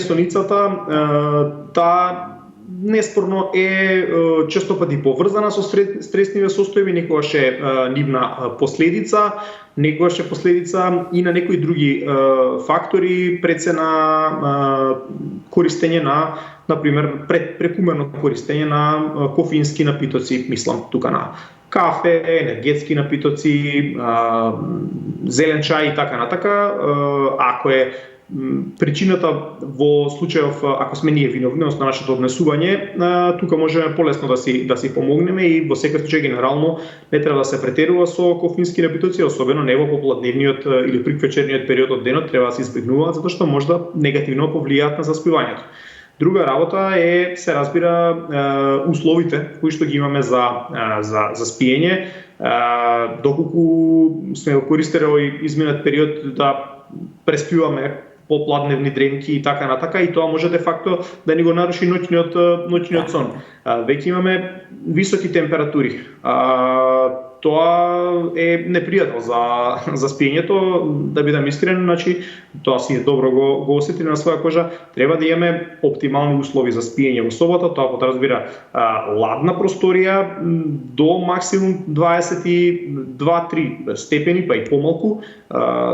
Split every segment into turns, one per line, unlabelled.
соницата, таа неспорно е често пати поврзана со стресниви состојби, некогаш е нивна последица, некогаш е последица и на некои други фактори, прецена користење на, например, прекумерно користење на кофеински напитоци, мислам тука на кафе, енергетски напитоци, зелен чај и така натака. Ако е причината во случајов ако сме ние виновни, односно нашето однесување, тука можеме полесно да си помогнеме и во секој случај генерално не треба да се претерува со кофеински напитоци, особено не во попладневниот или приквечерниот период од денот, треба да се избегнуваат затоа што може да негативно повлијаат на заспивањето. Друга работа се разбира условите кои што ги имаме за спиење, доколку сме го користеле овој изминат период да преспиваме попладневни дремки и така натака, и тоа може де факто да ни го наруши ноќниот сон. Веќе имаме високи температури. Тоа е непријатно за спиењето, да бидам искрен, значи тоа си добро го осети на своја кожа. Треба да имаме оптимални услови за спиење во собата, тоа подразбира ладна просторија до максимум 22-3 степени, па и помалку.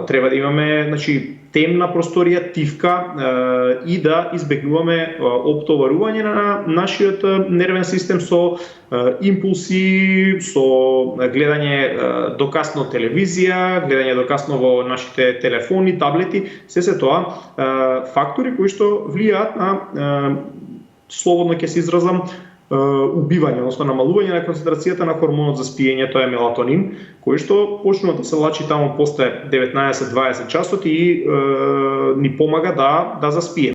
Треба да имаме, значи, темна просторија, тивка, и да избегнуваме оптоварување на нашиот нервен систем со импулси, со гледање докасно телевизија, гледање докасно во нашите телефони, таблети, се тоа фактори кои што влијаат на, слободно ќе се изразам, убивање, односно намалување на концентрацијата на хормонот за спиење, тоа е мелатонин, кој што почнува да се лачи таму после 19-20 часот и ни помага да заспиеме.